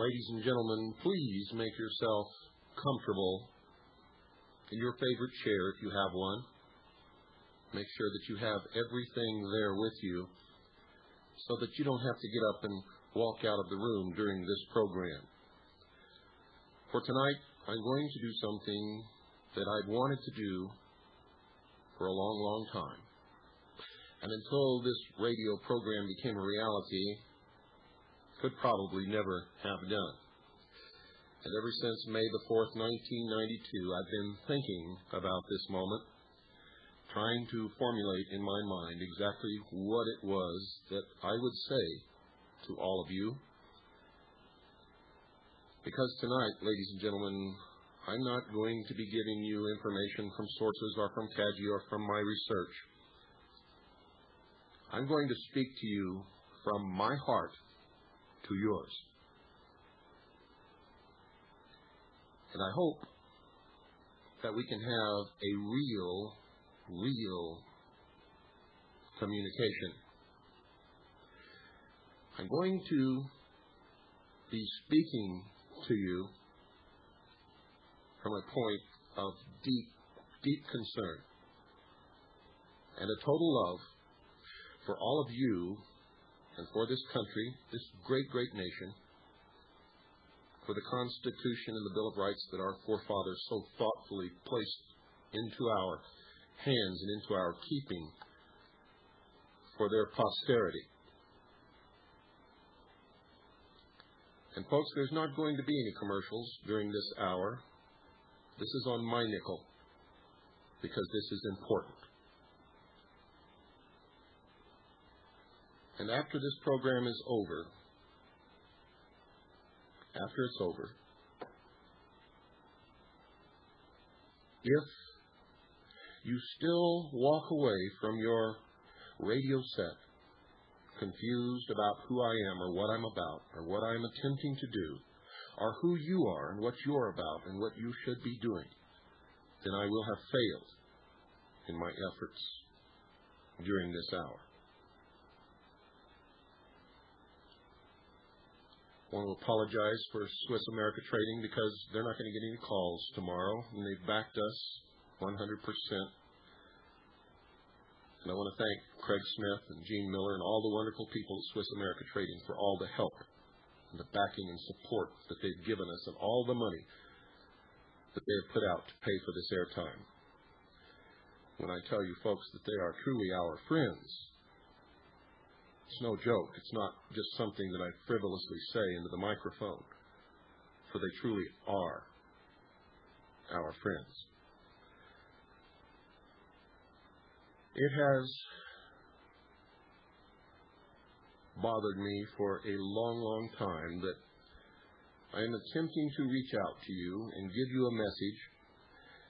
Ladies and gentlemen, please make yourself comfortable in your favorite chair if you have one. Make sure that you have everything there with you so that you don't have to get up and walk out of the room during this program. For tonight, I'm going to do something that I've wanted to do for a long, long time. And until this radio program became a reality, could probably never have done. And ever since May the 4th, 1992, I've been thinking about this moment, trying to formulate in my mind exactly what it was that I would say to all of you. Because tonight, ladies and gentlemen, I'm not going to be giving you information from sources or from CAGI or from my research. I'm going to speak to you from my heart to yours. And I hope that we can have a real communication. I'm going to be speaking to you from a point of deep concern and a total love for all of you and for this country, this great nation, for the Constitution and the Bill of Rights that our forefathers so thoughtfully placed into our hands and into our keeping for their posterity. And folks, there's not going to be any commercials during this hour. This is on my nickel, because this is important. And after this program is over, if you still walk away from your radio set confused about who I am or what I'm about or what I'm attempting to do or who you are and what you're about and what you should be doing, then I will have failed in my efforts during this hour. I want to apologize for Swiss America Trading because they're not going to get any calls tomorrow, and they've backed us 100%. And I want to thank Craig Smith and Gene Miller and all the wonderful people at Swiss America Trading for all the help and the backing and support that they've given us and all the money that they have put out to pay for this airtime. When I tell you folks that they are truly our friends, it's no joke. It's not just something that I frivolously say into the microphone, for they truly are our friends. It has bothered me for a long time that I am attempting to reach out to you and give you a message,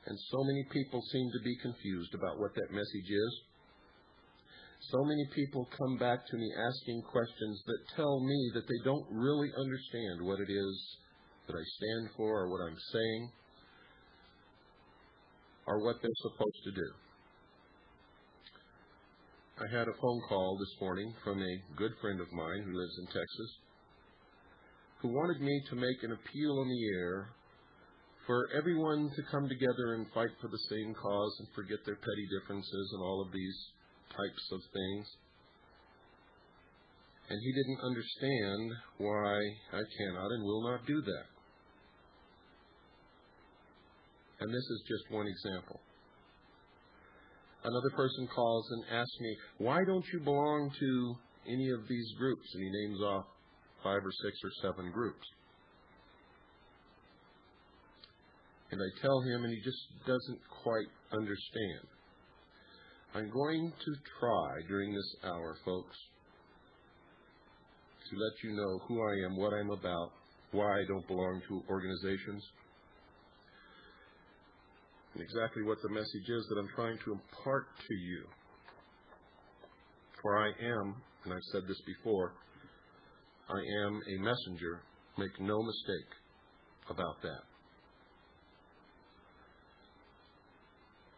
and so many people seem to be confused about what that message is. So many people come back to me asking questions that tell me that they don't really understand what it is that I stand for or what I'm saying or what they're supposed to do. I had a phone call this morning from a good friend of mine who lives in Texas who wanted me to make an appeal on the air for everyone to come together and fight for the same cause and forget their petty differences and all of these types of things. And he didn't understand why I cannot and will not do that. And this is just one example. Another person calls and asks me, why don't you belong to any of these groups? And he names off 5 or 6 or 7 groups. And I tell him, and he just doesn't quite understand. I'm going to try during this hour, folks, to let you know who I am, what I'm about, why I don't belong to organizations, and exactly what the message is that I'm trying to impart to you. For I am, and I've said this before, I am a messenger. Make no mistake about that.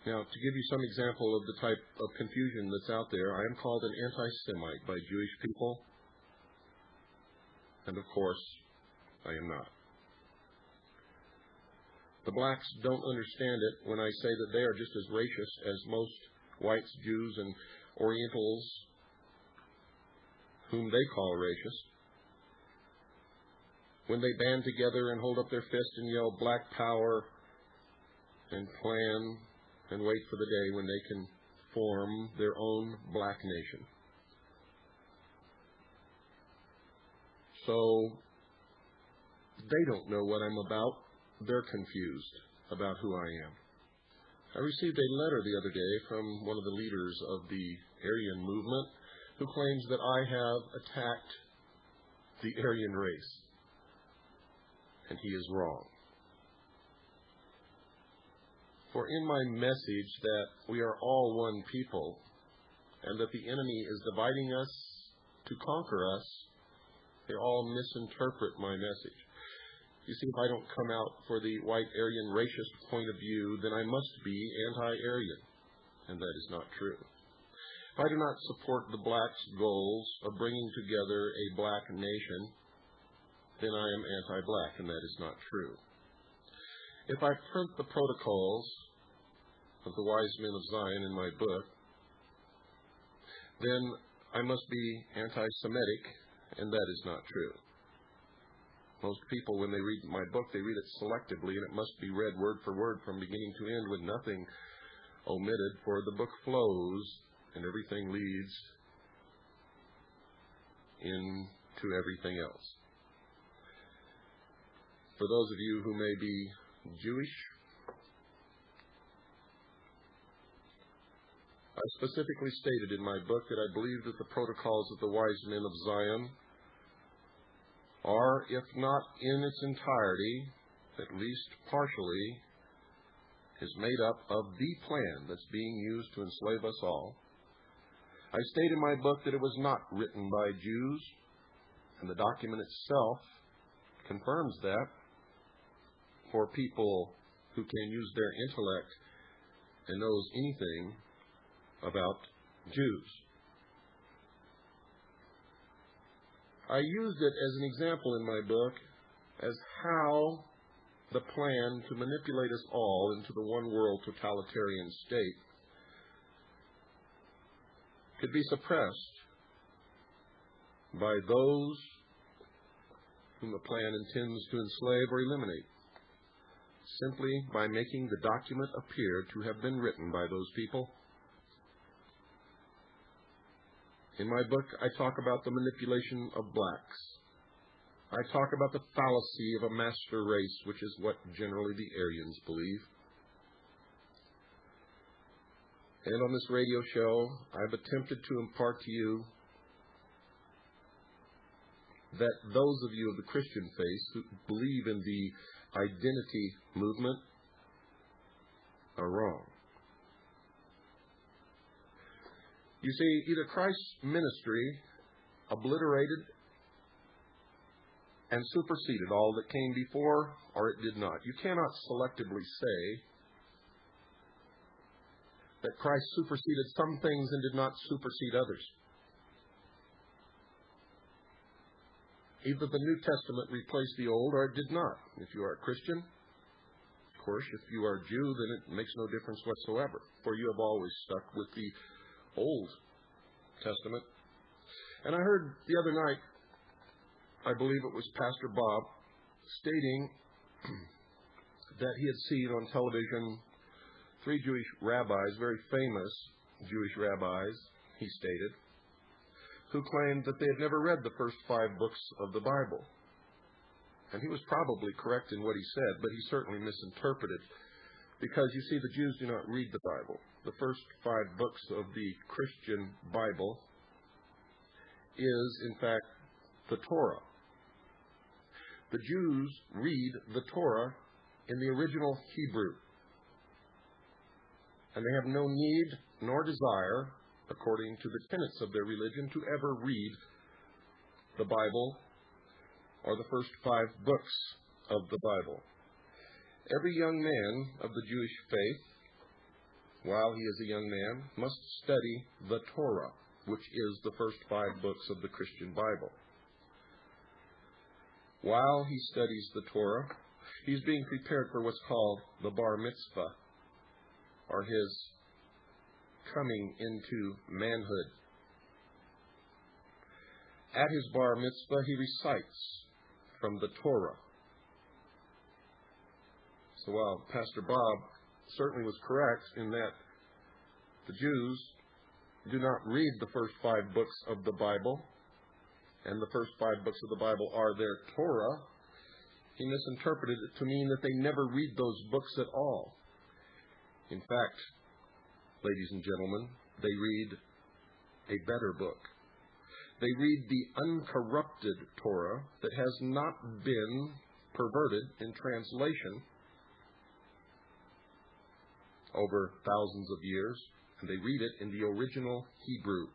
Now, to give you some example of the type of confusion that's out there, I am called an anti-Semite by Jewish people, and of course, I am not. The blacks don't understand it when I say that they are just as racist as most whites, Jews, and Orientals whom they call racist. When they band together and hold up their fist and yell black power and plan and wait for the day when they can form their own black nation. So they don't know what I'm about. They're confused about who I am. I received a letter the other day from one of the leaders of the Aryan movement who claims that I have attacked the Aryan race. And he is wrong. For in my message that we are all one people and that the enemy is dividing us to conquer us, they all misinterpret my message. You see, if I don't come out for the white Aryan racist point of view, then I must be anti-Aryan, and that is not true. If I do not support the blacks' goals of bringing together a black nation, then I am anti-black, and that is not true. If I print the protocols of the wise men of Zion in my book, then I must be anti-Semitic, and that is not true. Most people, when they read my book, they read it selectively, and it must be read word for word from beginning to end with nothing omitted, for the book flows and everything leads into everything else. For those of you who may be Jewish, I specifically stated in my book that I believe that the protocols of the wise men of Zion are, if not in its entirety, at least partially, is made up of the plan that's being used to enslave us all. I state in my book that it was not written by Jews, and the document itself confirms that for people who can use their intellect and knows anything about Jews. I used it as an example in my book as how the plan to manipulate us all into the one-world totalitarian state could be suppressed by those whom the plan intends to enslave or eliminate, simply by making the document appear to have been written by those people. In my book, I talk about the manipulation of blacks. I talk about the fallacy of a master race, which is what generally the Aryans believe. And on this radio show, I've attempted to impart to you that those of you of the Christian faith who believe in the identity movement are wrong. You see, either Christ's ministry obliterated and superseded all that came before, or it did not. You cannot selectively say that Christ superseded some things and did not supersede others. Either the New Testament replaced the Old, or it did not. If you are a Christian, of course, if you are a Jew, then it makes no difference whatsoever, for you have always stuck with the Old Testament. And I heard the other night, I believe it was Pastor Bob, stating that he had seen on television 3 Jewish rabbis, very famous Jewish rabbis, he stated, who claimed that they had never read the first 5 books of the Bible. And he was probably correct in what he said, but he certainly misinterpreted, because you see, the Jews do not read the Bible. The first 5 books of the Christian Bible is, in fact, the Torah. The Jews read the Torah in the original Hebrew, and they have no need nor desire, according to the tenets of their religion, to ever read the Bible or the first 5 books of the Bible. Every young man of the Jewish faith, while he is a young man, must study the Torah, which is the first 5 books of the Christian Bible. while he studies the Torah, he's being prepared for what's called the bar mitzvah, or his coming into manhood. At his bar mitzvah, he recites from the Torah. So while Pastor Bob certainly was correct in that the Jews do not read the first 5 books of the Bible, and the first 5 books of the Bible are their Torah, he misinterpreted it to mean that they never read those books at all. In fact, ladies and gentlemen, they read a better book. They read the uncorrupted Torah that has not been perverted in translation over thousands of years, and they read it in the original Hebrew.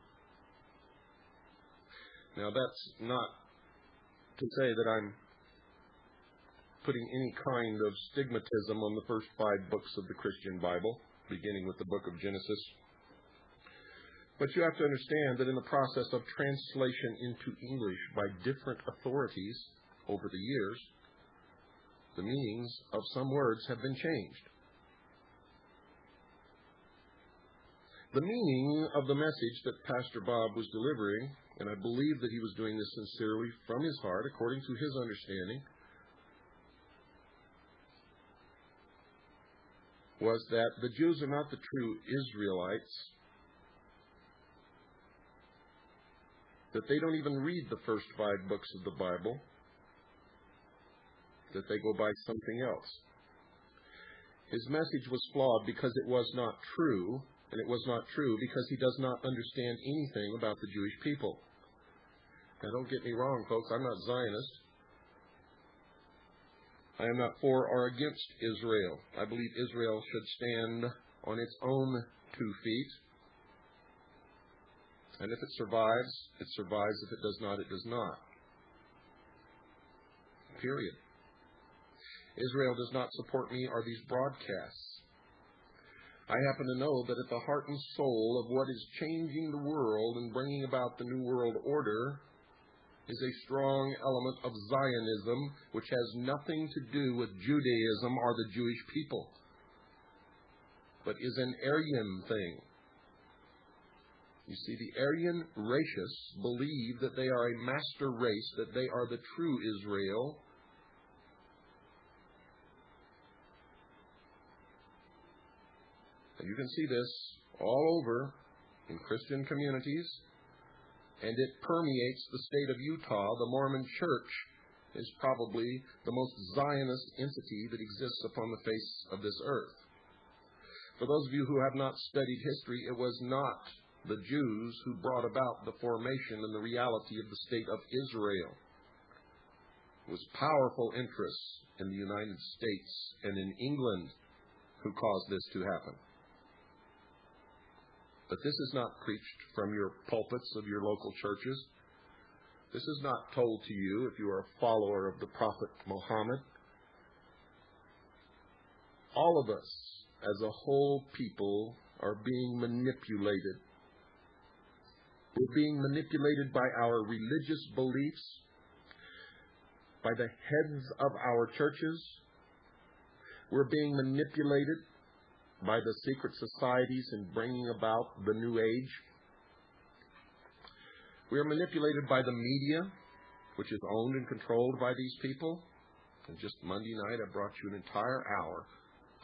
Now, that's not to say that I'm putting any kind of stigmatism on the first 5 books of the Christian Bible, beginning with the book of Genesis. But you have to understand that in the process of translation into English by different authorities over the years, the meanings of some words have been changed. The meaning of the message that Pastor Bob was delivering, and I believe that he was doing this sincerely from his heart, according to his understanding, was that the Jews are not the true Israelites, that they don't even read the first 5 books of the Bible, that they go by something else. His message was flawed because it was not true, and it was not true because he does not understand anything about the Jewish people. Now, don't get me wrong, folks, I'm not Zionist. I am not for or against Israel. I believe Israel should stand on its own 2 feet. And if it survives, it survives. If it does not, it does not. Period. Israel does not support me or these broadcasts. I happen to know that at the heart and soul of what is changing the world and bringing about the New World Order is a strong element of Zionism, which has nothing to do with Judaism or the Jewish people, but is an Aryan thing. You see, the Aryan racists believe that they are a master race, that they are the true Israel. And you can see this all over in Christian communities, and it permeates the state of Utah. The Mormon Church is probably the most Zionist entity that exists upon the face of this earth. For those of you who have not studied history, it was not the Jews who brought about the formation and the reality of the state of Israel. It was powerful interests in the United States and in England who caused this to happen. But this is not preached from your pulpits of your local churches. This is not told to you if you are a follower of the Prophet Muhammad. All of us, as a whole people, are being manipulated. We're being manipulated by our religious beliefs, by the heads of our churches. We're being manipulated by the secret societies in bringing about the New Age. We are manipulated by the media, which is owned and controlled by these people. And just Monday night, I brought you an entire hour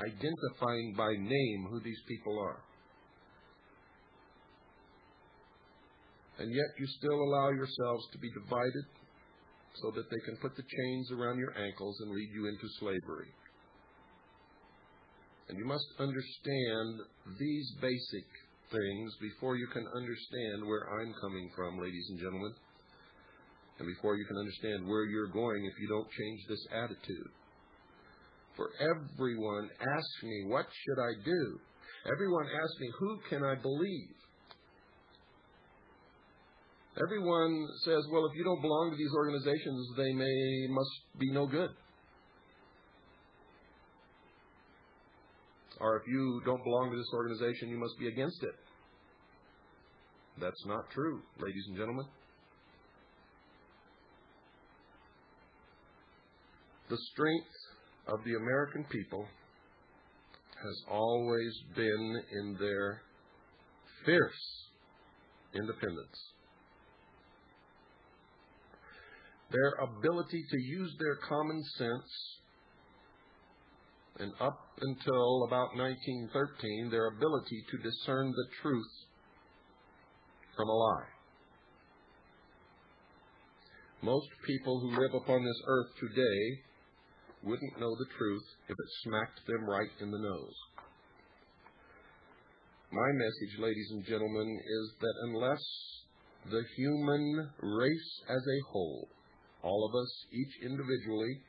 identifying by name who these people are. And yet you still allow yourselves to be divided so that they can put the chains around your ankles and lead you into slavery. And you must understand these basic things before you can understand where I'm coming from, ladies and gentlemen, and before you can understand where you're going if you don't change this attitude. For everyone asks me, what should I do? Everyone asks me, who can I believe? Everyone says, well, if you don't belong to these organizations, they must be no good. Or if you don't belong to this organization, you must be against it. That's not true, ladies and gentlemen. The strength of the American people has always been in their fierce independence. Their ability to use their common sense, and up until about 1913, their ability to discern the truth from a lie. Most people who live upon this earth today wouldn't know the truth if it smacked them right in the nose. My message, ladies and gentlemen, is that unless the human race as a whole, all of us, each individually,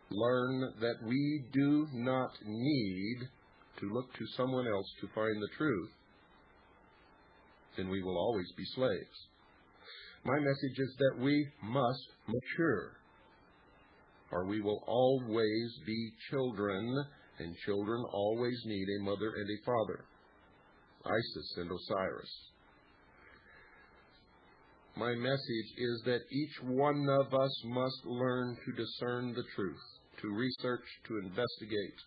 learn that we do not need to look to someone else to find the truth, then we will always be slaves. My message is that we must mature, or we will always be children, and children always need a mother and a father, Isis and Osiris. My message is that each one of us must learn to discern the truth, to research, to investigate.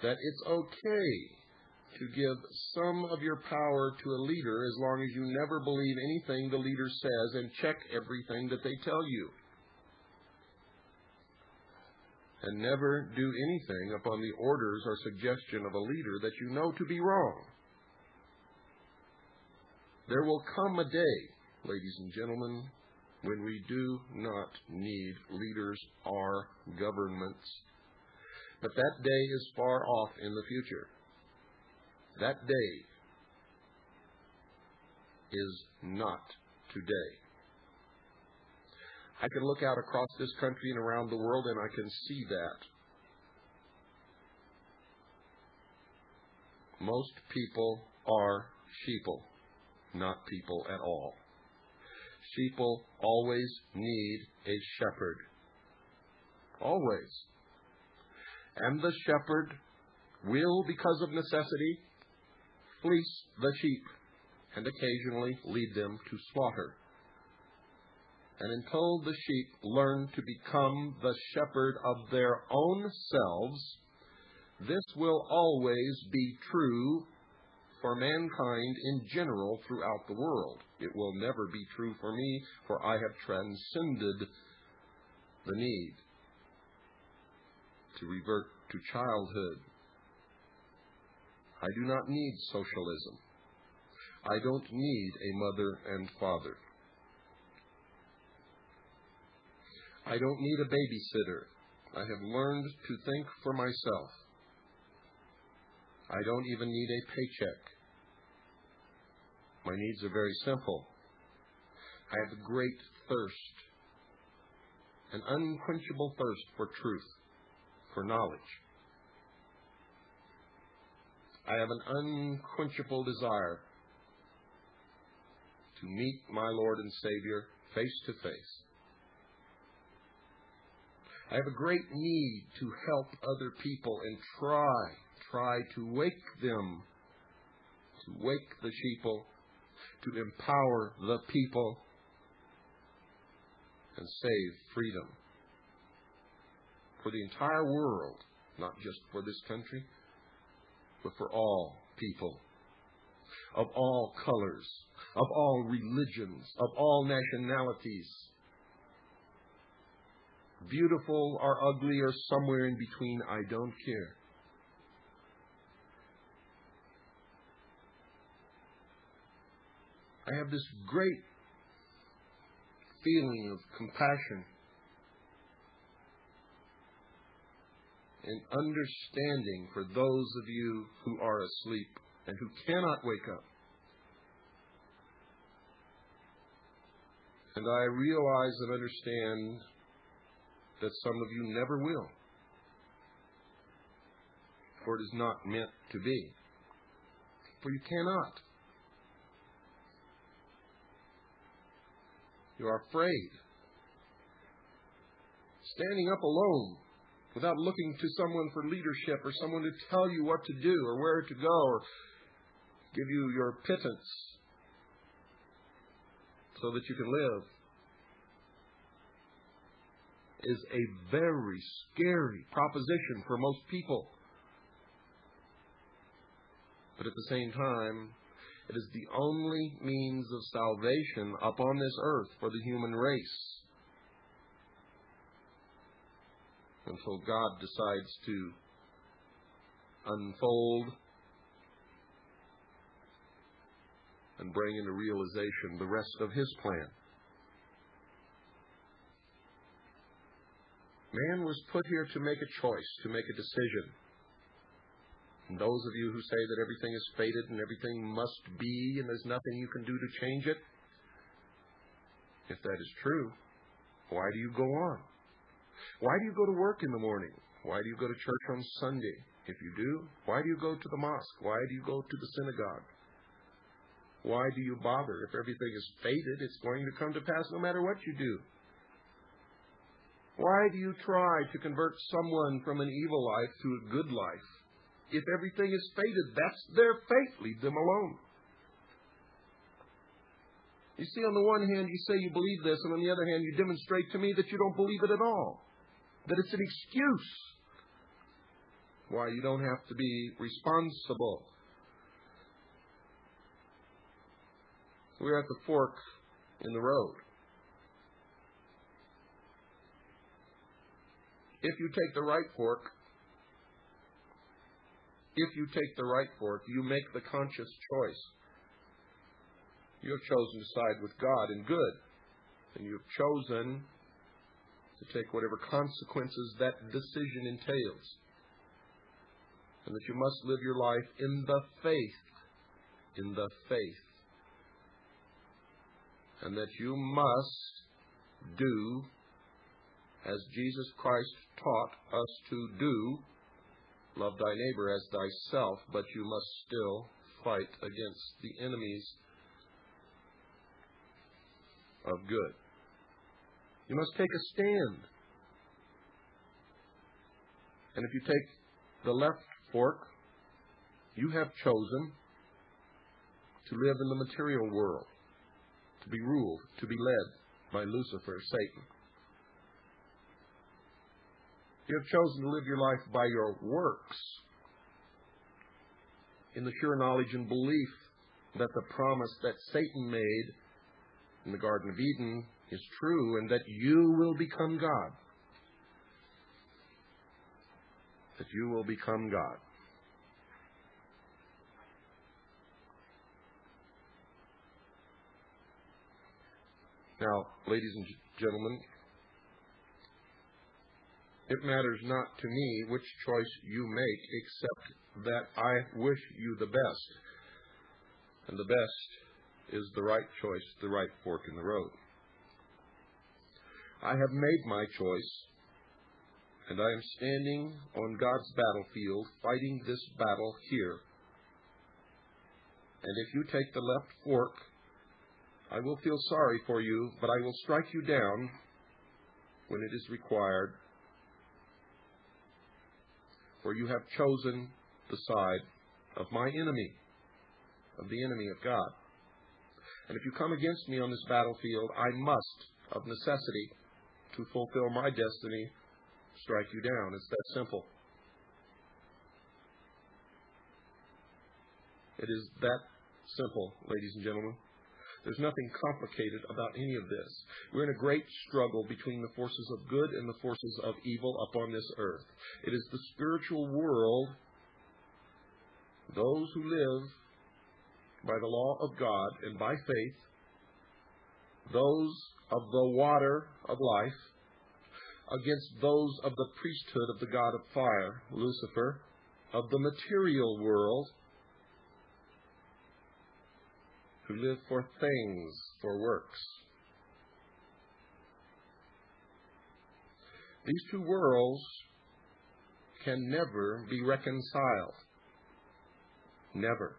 That it's okay to give some of your power to a leader as long as you never believe anything the leader says and check everything that they tell you. And never do anything upon the orders or suggestion of a leader that you know to be wrong. There will come a day, ladies and gentlemen, when we do not need leaders or governments. But that day is far off in the future. That day is not today. I can look out across this country and around the world, and I can see that. Most people are sheeple, not people at all. Sheeple always need a shepherd. Always. And the shepherd will, because of necessity, fleece the sheep and occasionally lead them to slaughter. And until the sheep learn to become the shepherd of their own selves, this will always be true for mankind in general throughout the world. It will never be true for me, for I have transcended the need to revert to childhood. I do not need socialism. I don't need a mother and father. I don't need a babysitter. I have learned to think for myself. I don't even need a paycheck. My needs are very simple. I have a great thirst, an unquenchable thirst for truth, for knowledge. I have an unquenchable desire to meet my Lord and Savior face to face. I have a great need to help other people and try to wake them, to wake the sheeple, to empower the people and save freedom for the entire world, not just for this country, but for all people, of all colors, of all religions, of all nationalities, beautiful or ugly or somewhere in between, I don't care. I have this great feeling of compassion and understanding for those of you who are asleep and who cannot wake up. And I realize and understand that some of you never will, for it is not meant to be. For you cannot. You are afraid. Standing up alone without looking to someone for leadership or someone to tell you what to do or where to go or give you your pittance so that you can live. is a very scary proposition for most people. But at the same time, it is the only means of salvation upon this earth for the human race, until God decides to unfold and bring into realization the rest of His plan. Man was put here to make a choice, to make a decision. And those of you who say that everything is fated and everything must be and there's nothing you can do to change it, if that is true, why do you go on? Why do you go to work in the morning? Why do you go to church on Sunday? If you do, why do you go to the mosque? Why do you go to the synagogue? Why do you bother? If everything is fated, it's going to come to pass no matter what you do. Why do you try to convert someone from an evil life to a good life? If everything is fated, that's their fate. Leave them alone. You see, on the one hand, you say you believe this, and on the other hand, you demonstrate to me that you don't believe it at all. That it's an excuse why you don't have to be responsible. We're at the fork in the road. If you take the right fork, you make the conscious choice. You have chosen to side with God in good, and you have chosen to take whatever consequences that decision entails, and that you must live your life in the faith, and that you must do as Jesus Christ taught us to do. Love thy neighbor as thyself, but you must still fight against the enemies of good. You must take a stand. And if you take the left fork, you have chosen to live in the material world, to be ruled, to be led by Lucifer, Satan. You have chosen to live your life by your works, in the sure knowledge and belief that the promise that Satan made in the Garden of Eden is true, and that you will become God. That you will become God. Now, ladies and gentlemen, it matters not to me which choice you make, except that I wish you the best. And the best is the right choice, the right fork in the road. I have made my choice, and I am standing on God's battlefield, fighting this battle here. And if you take the left fork, I will feel sorry for you, but I will strike you down when it is required. For you have chosen the side of my enemy, of the enemy of God. And if you come against me on this battlefield, I must, of necessity, to fulfill my destiny, strike you down. It's that simple. It is that simple, ladies and gentlemen. There's nothing complicated about any of this. We're in a great struggle between the forces of good and the forces of evil upon this earth. It is the spiritual world, those who live by the law of God and by faith, those of the water of life, against those of the priesthood of the God of fire, Lucifer, of the material world, who live for things, for works. These two worlds can never be reconciled. Never.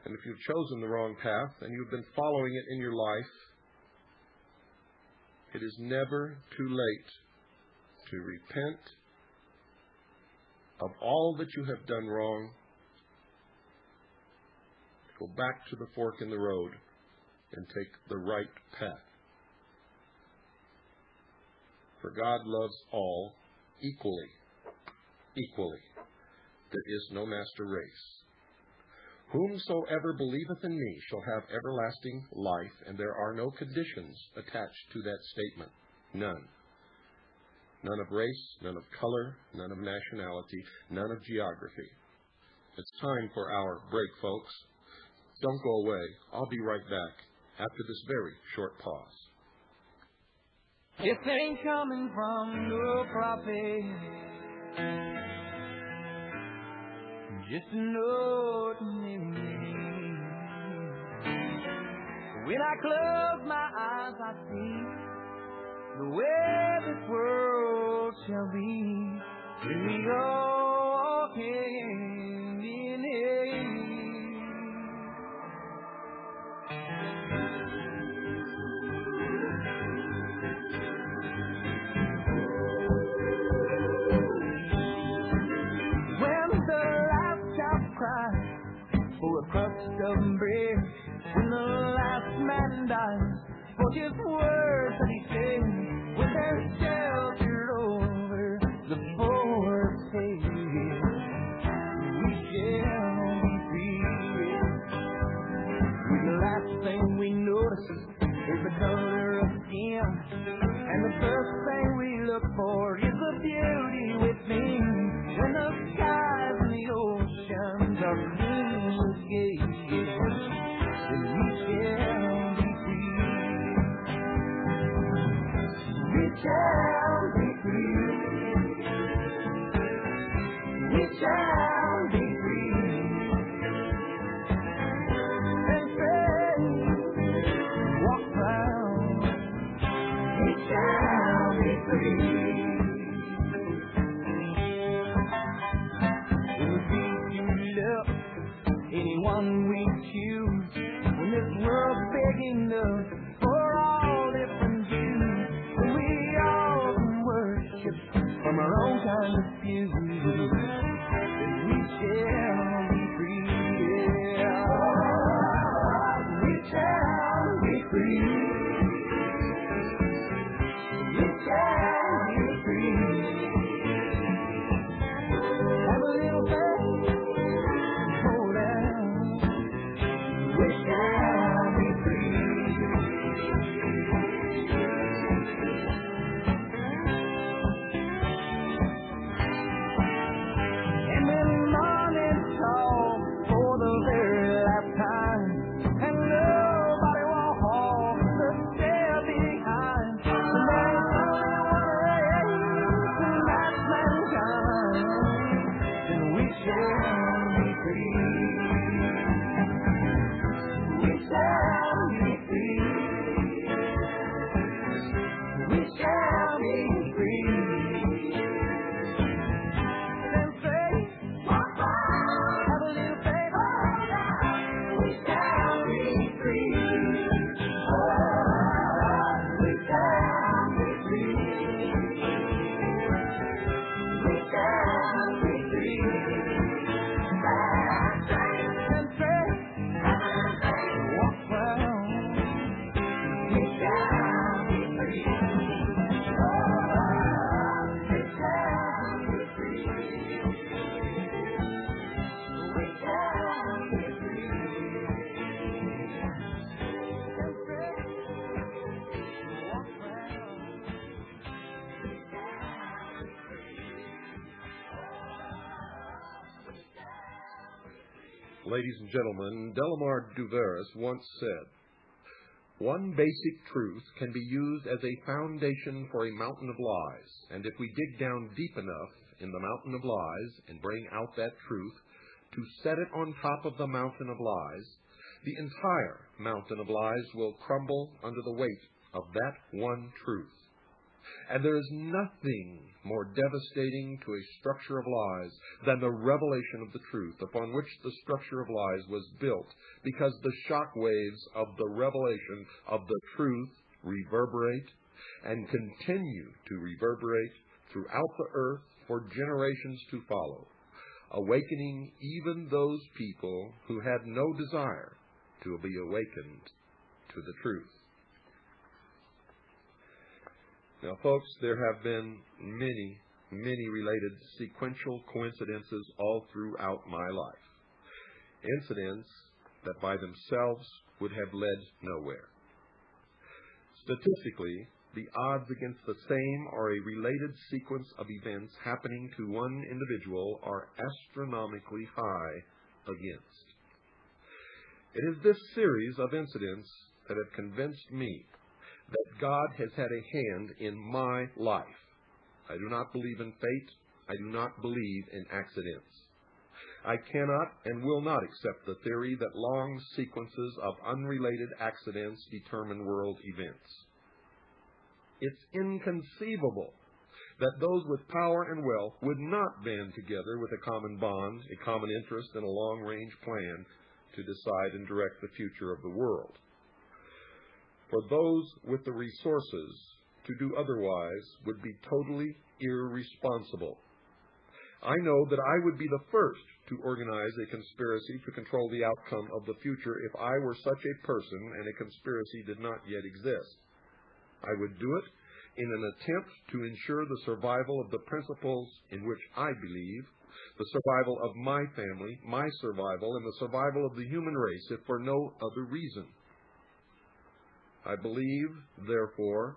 And if you've chosen the wrong path and you've been following it in your life, it is never too late to repent of all that you have done wrong, go back to the fork in the road, and take the right path. For God loves all equally. Equally. There is no master race. Whomsoever believeth in me shall have everlasting life, and there are no conditions attached to that statement. None. None of race, none of color, none of nationality, none of geography. It's time for our break, folks. Don't go away. I'll be right back after this very short pause. This ain't coming from no prophet, just an ordinary man. When I close my eyes, I see the way this world shall be. When we all hand in hand. For a crust of bread, when the last man dies, for just words that he said, when there's shelter over the poor's head, we shall be free. The last thing we notice is the color of skin, and the first thing we look for is the beauty within. When the skies and the oceans are clean again, then we shall be free. We shall be free. We shall be free. And pray, walk round. We shall be free. Anyone we choose, when this world's big enough for all different views, when we all can worship from our own kind of view, then we shall be free. Yeah. We shall be free. We shall be free. Have a little faith. Ladies and gentlemen, Delamar Duveris once said, "One basic truth can be used as a foundation for a mountain of lies, and if we dig down deep enough in the mountain of lies and bring out that truth to set it on top of the mountain of lies, the entire mountain of lies will crumble under the weight of that one truth. And there is nothing more devastating to a structure of lies than the revelation of the truth upon which the structure of lies was built, because the shock waves of the revelation of the truth reverberate and continue to reverberate throughout the earth for generations to follow, awakening even those people who had no desire to be awakened to the truth. Now, folks, there have been many related sequential coincidences all throughout my life. Incidents that by themselves would have led nowhere. Statistically, the odds against the same or a related sequence of events happening to one individual are astronomically high against. It is this series of incidents that have convinced me that God has had a hand in my life. I do not believe in fate. I do not believe in accidents. I cannot and will not accept the theory that long sequences of unrelated accidents determine world events. It's inconceivable that those with power and wealth would not band together with a common bond, a common interest, and a long-range plan to decide and direct the future of the world. For those with the resources to do otherwise would be totally irresponsible. I know that I would be the first to organize a conspiracy to control the outcome of the future if I were such a person and a conspiracy did not yet exist. I would do it in an attempt to ensure the survival of the principles in which I believe, the survival of my family, my survival, and the survival of the human race, if for no other reason. I believe, therefore,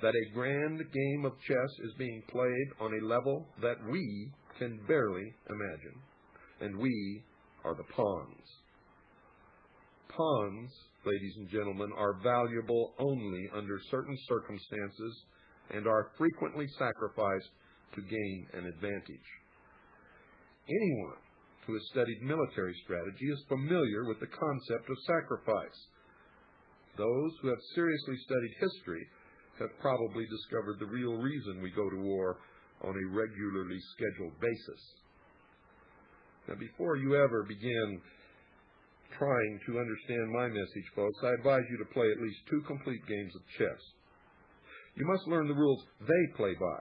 that a grand game of chess is being played on a level that we can barely imagine, and we are the pawns. Pawns, ladies and gentlemen, are valuable only under certain circumstances and are frequently sacrificed to gain an advantage. Anyone who has studied military strategy is familiar with the concept of sacrifice. Those who have seriously studied history have probably discovered the real reason we go to war on a regularly scheduled basis. Now, before you ever begin trying to understand my message, folks, I advise you to play at least 2 complete games of chess. You must learn the rules they play by.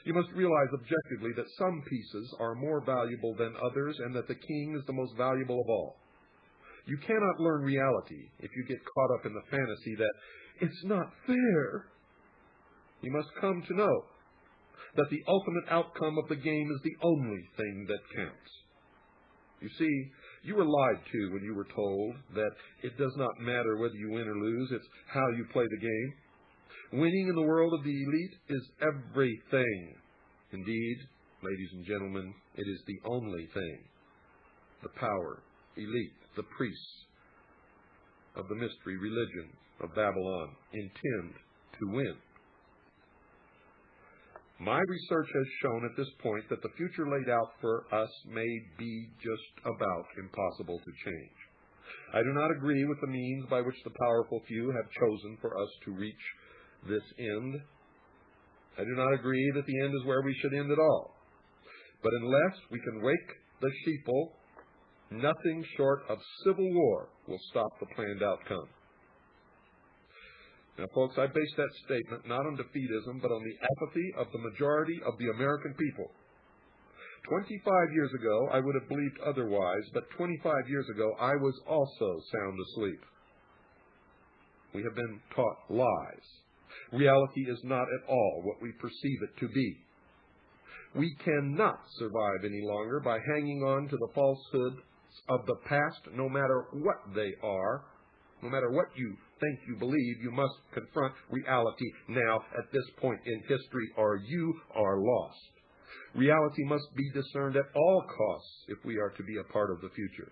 You must realize objectively that some pieces are more valuable than others and that the king is the most valuable of all. You cannot learn reality if you get caught up in the fantasy that it's not fair. You must come to know that the ultimate outcome of the game is the only thing that counts. You see, you were lied to when you were told that it does not matter whether you win or lose, it's how you play the game. Winning in the world of the elite is everything. Indeed, ladies and gentlemen, it is the only thing. The power, elite, the priests of the mystery religion of Babylon intend to win. My research has shown at this point that the future laid out for us may be just about impossible to change. I do not agree with the means by which the powerful few have chosen for us to reach this end. I do not agree that the end is where we should end at all. But unless we can wake the sheeple, nothing short of civil war will stop the planned outcome. Now, folks, I base that statement not on defeatism, but on the apathy of the majority of the American people. 25 years ago, I would have believed otherwise, but 25 years ago, I was also sound asleep. We have been taught lies. Reality is not at all what we perceive it to be. We cannot survive any longer by hanging on to the falsehoods of the past, no matter what they are. No matter what you think you believe, you must confront reality now at this point in history, or you are lost. Reality must be discerned at all costs if we are to be a part of the future.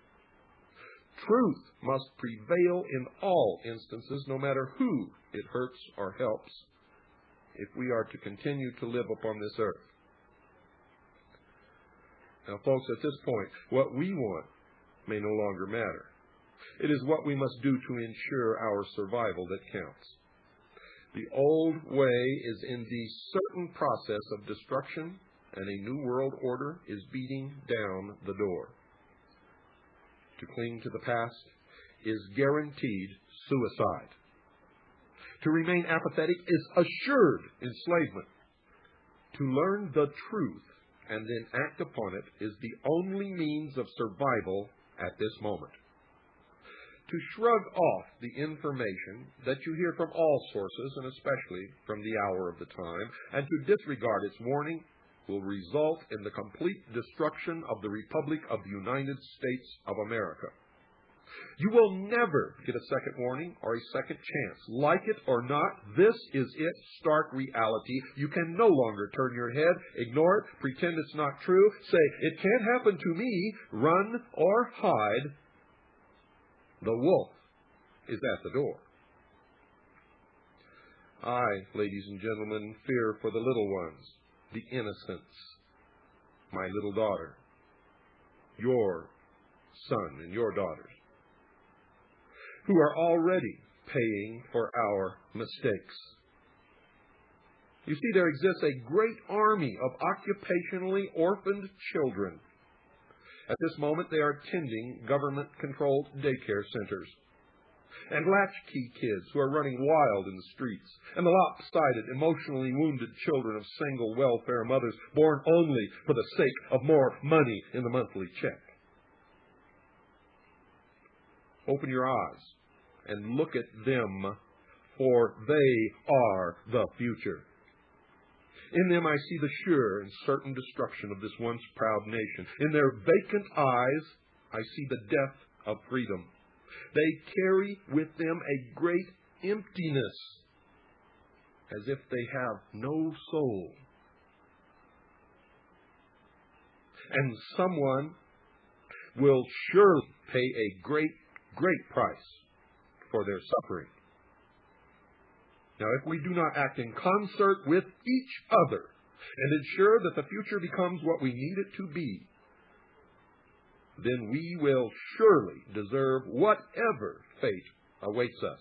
Truth must prevail in all instances, no matter who it hurts or helps, if we are to continue to live upon this earth. Now, folks, at this point, what we want may no longer matter. It is what we must do to ensure our survival that counts. The old way is in the certain process of destruction, and a new world order is beating down the door. To cling to the past is guaranteed suicide. To remain apathetic is assured enslavement. To learn the truth and then act upon it is the only means of survival at this moment. to shrug off the information that you hear from all sources, and especially from the hour of the time, and to disregard its warning will result in the complete destruction of the Republic of the United States of America. You will never get a second warning or a second chance. Like it or not, this is its stark reality. You can no longer turn your head, ignore it, pretend it's not true, say, it can't happen to me, run or hide. The wolf is at the door. I, ladies and gentlemen, fear for the little ones, the innocents, my little daughter, your son and your daughters, who are already paying for our mistakes. You see, there exists a great army of occupationally orphaned children. At this moment, they are attending government-controlled daycare centers, and latchkey kids who are running wild in the streets, and the lopsided, emotionally wounded children of single welfare mothers born only for the sake of more money in the monthly check. Open your eyes and look at them, for they are the future. In them I see the sure and certain destruction of this once proud nation. In their vacant eyes I see the death of freedom. They carry with them a great emptiness, as if they have no soul. And someone will surely pay a great, great price for their suffering. Now, if we do not act in concert with each other and ensure that the future becomes what we need it to be, then we will surely deserve whatever fate awaits us.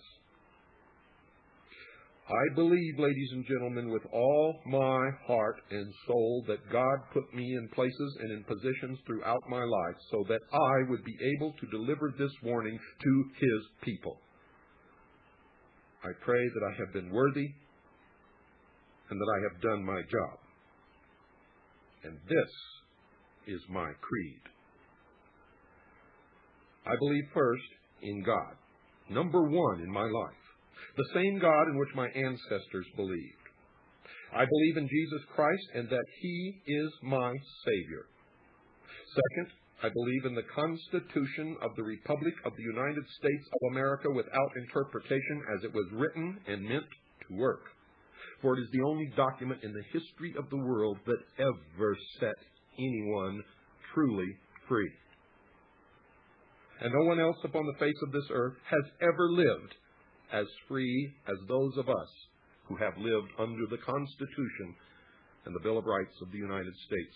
I believe, ladies and gentlemen, with all my heart and soul that God put me in places and in positions throughout my life so that I would be able to deliver this warning to His people. I pray that I have been worthy and that I have done my job. And this is my creed. I believe first in God, number one in my life, the same God in which my ancestors believed. I believe in Jesus Christ and that He is my Savior. Second, I believe in the Constitution of the Republic of the United States of America without interpretation, as it was written and meant to work. For it is the only document in the history of the world that ever set anyone truly free. And no one else upon the face of this earth has ever lived as free as those of us who have lived under the Constitution and the Bill of Rights of the United States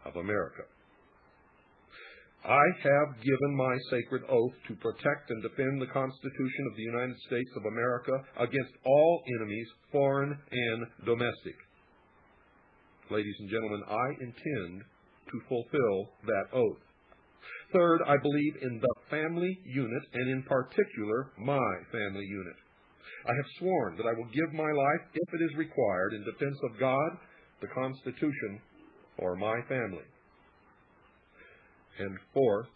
of America. I have given my sacred oath to protect and defend the Constitution of the United States of America against all enemies, foreign and domestic. Ladies and gentlemen, I intend to fulfill that oath. Third, I believe in the family unit, and in particular, my family unit. I have sworn that I will give my life, if it is required, in defense of God, the Constitution, or my family. And fourth,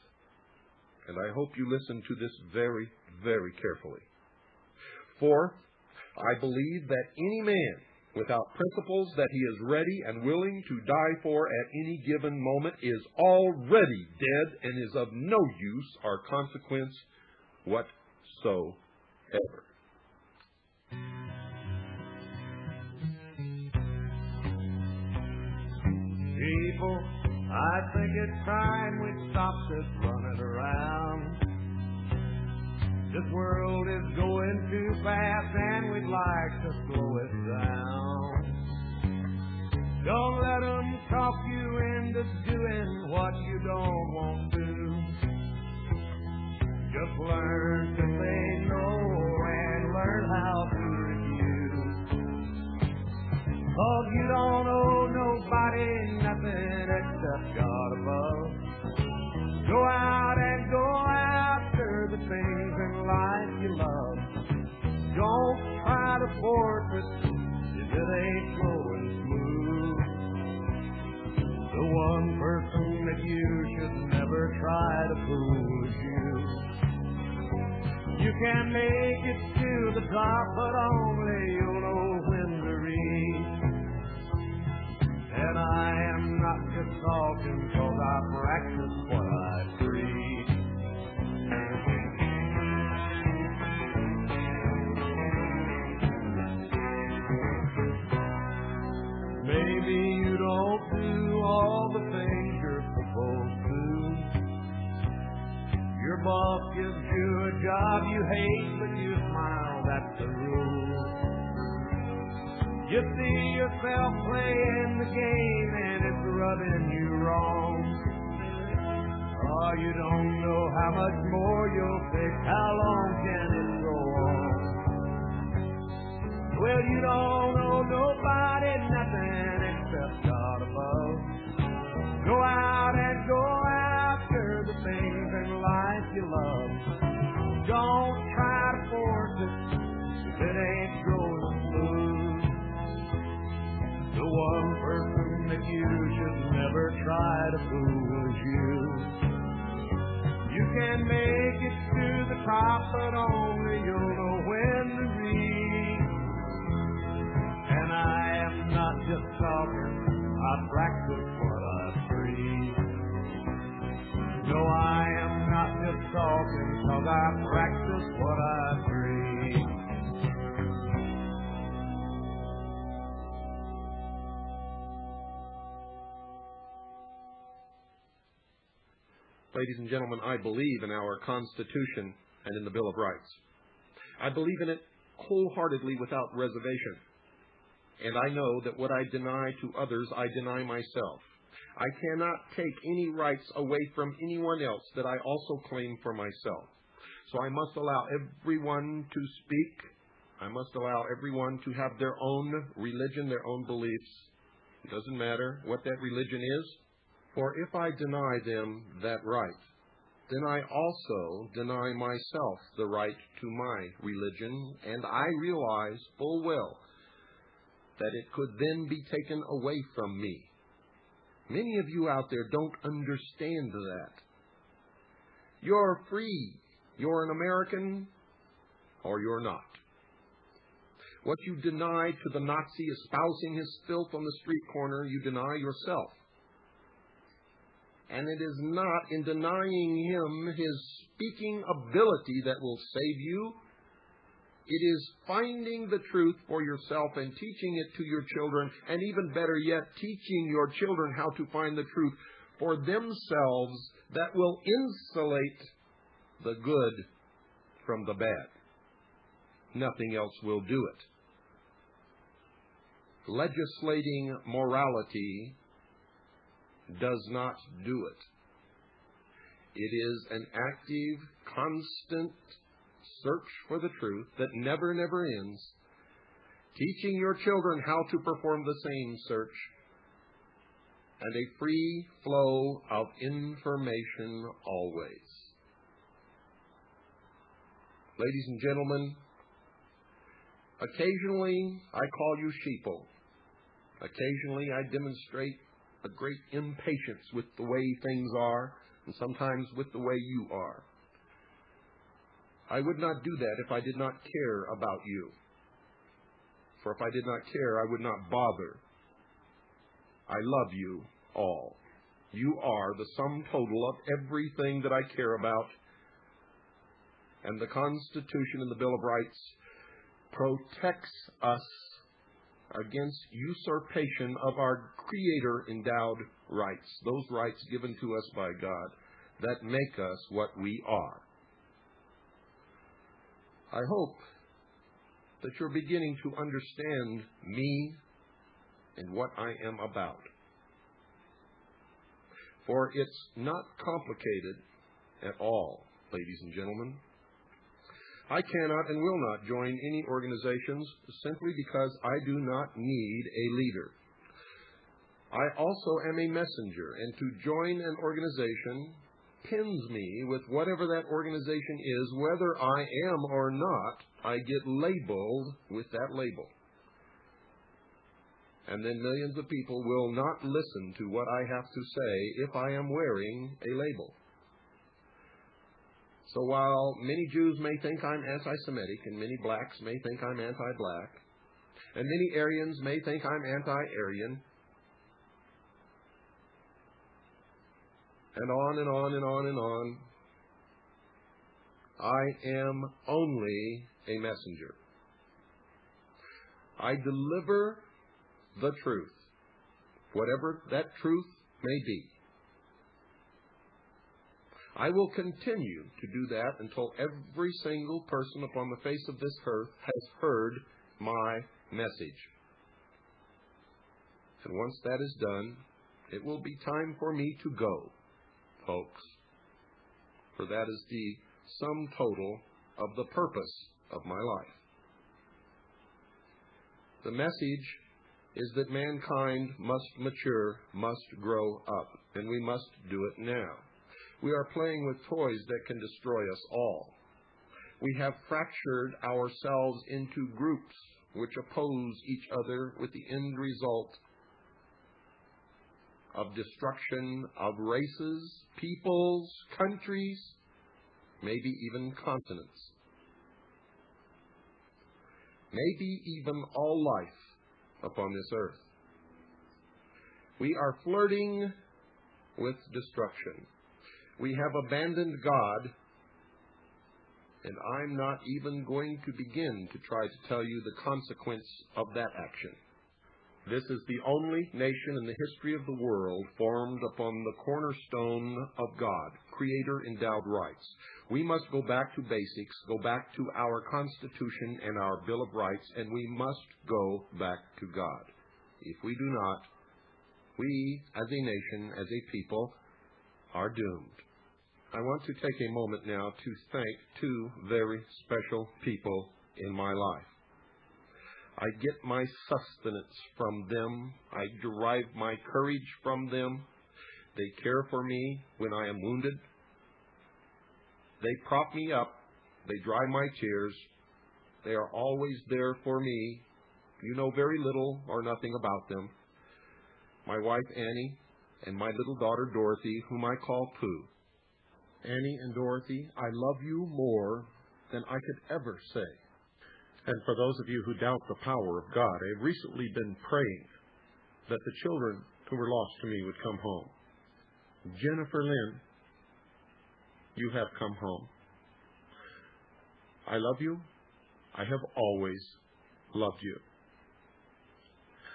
and I hope you listen to this very, very carefully. Fourth, I believe that any man without principles that he is ready and willing to die for at any given moment is already dead and is of no use or consequence whatsoever. People, I think it's time we stop this running around. This world is going too fast and we'd like to slow it down. Don't let them talk you into doing what you don't want to. Just learn to say no and learn how to refuse. 'Cause you don't owe nobody nothing except God above. Go out and go after the things in life you love. Don't try to force it if it ain't flowing smooth. The one person that you should never try to fool is you. You can make it to the top, but only you'll know when to reach. And I am not just talking, 'cause I practice what I preach. Maybe you don't do all the things you're supposed to. Your boss gives you a job you hate, but you smile, that's the rule. You see yourself playing the game and it's rubbing you wrong. Oh, you don't know how much more you'll take, how long can it go on? Well, you don't know nobody, nothing except God above. Go out and go after the things in life you love. Don't try to force it if it ain't going smooth. The one person that you should never try to fool is you. You can make it to the top, but only you'll know when to reach. And I am not just talking, I practice what I preach. No, I am not just talking, 'cause I practice what I preach. Ladies and gentlemen, I believe in our Constitution and in the Bill of Rights. I believe in it wholeheartedly without reservation. And I know that what I deny to others, I deny myself. I cannot take any rights away from anyone else that I also claim for myself. So I must allow everyone to speak. I must allow everyone to have their own religion, their own beliefs. It doesn't matter what that religion is. For if I deny them that right, then I also deny myself the right to my religion, and I realize full well that it could then be taken away from me. Many of you out there don't understand that. You're free. You're an American, or you're not. What you deny to the Nazi espousing his filth on the street corner, you deny yourself. And it is not in denying him his speaking ability that will save you. It is finding the truth for yourself and teaching it to your children, and even better yet, teaching your children how to find the truth for themselves that will insulate the good from the bad. Nothing else will do it. Legislating morality does not do it. It is an active, constant search for the truth that never ends, teaching your children how to perform the same search, and a free flow of information always. Ladies and gentlemen, occasionally I call you sheeple. Occasionally I demonstrate a great impatience with the way things are, and sometimes with the way you are. I would not do that if I did not care about you. For if I did not care, I would not bother. I love you all. You are the sum total of everything that I care about. And the Constitution and the Bill of Rights protects us against usurpation of our Creator-endowed rights, those rights given to us by God that make us what we are. I hope that you're beginning to understand me and what I am about. For it's not complicated at all, ladies and gentlemen. I cannot and will not join any organizations simply because I do not need a leader. I also am a messenger, and to join an organization pins me with whatever that organization is. Whether I am or not, I get labeled with that label. And then millions of people will not listen to what I have to say if I am wearing a label. So while many Jews may think I'm anti-Semitic, and many blacks may think I'm anti-black, and many Aryans may think I'm anti-Aryan, and on and on and on and on, I am only a messenger. I deliver the truth, whatever that truth may be. I will continue to do that until every single person upon the face of this earth has heard my message. And once that is done, it will be time for me to go, folks. For that is the sum total of the purpose of my life. The message is that mankind must mature, must grow up, and we must do it now. We are playing with toys that can destroy us all. We have fractured ourselves into groups which oppose each other with the end result of destruction of races, peoples, countries, maybe even continents. Maybe even all life upon this earth. We are flirting with destruction. We have abandoned God, and I'm not even going to begin to try to tell you the consequence of that action. This is the only nation in the history of the world formed upon the cornerstone of God, Creator-endowed rights. We must go back to basics, go back to our Constitution and our Bill of Rights, and we must go back to God. If we do not, we, as a nation, as a people, are doomed. I want to take a moment now to thank two very special people in my life. I get my sustenance from them. I derive my courage from them. They care for me when I am wounded. They prop me up. They dry my tears. They are always there for me. You know very little or nothing about them. My wife, Annie, and my little daughter, Dorothy, whom I call Pooh. Annie and Dorothy, I love you more than I could ever say. And for those of you who doubt the power of God, I have recently been praying that the children who were lost to me would come home. Jennifer Lynn, you have come home. I love you. I have always loved you.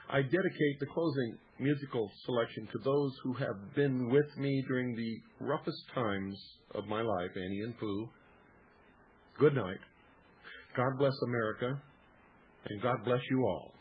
I dedicate the closing musical selection to those who have been with me during the roughest times of my life, Annie and Pooh. Good night. God bless America, and God bless you all.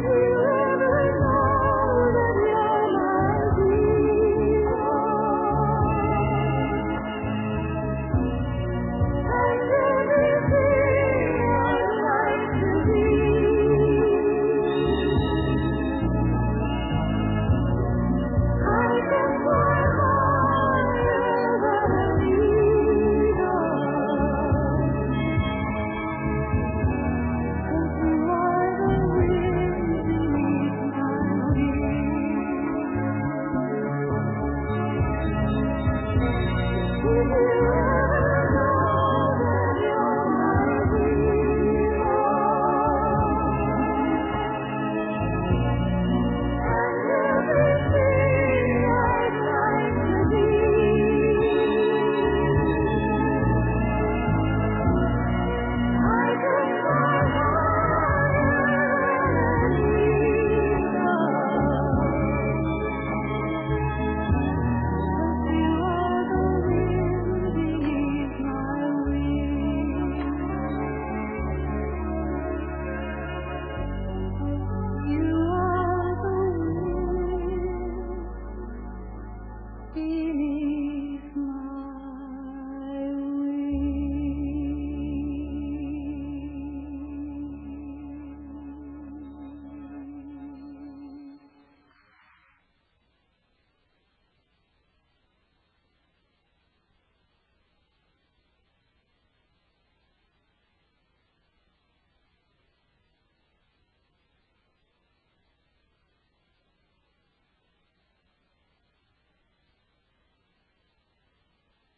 will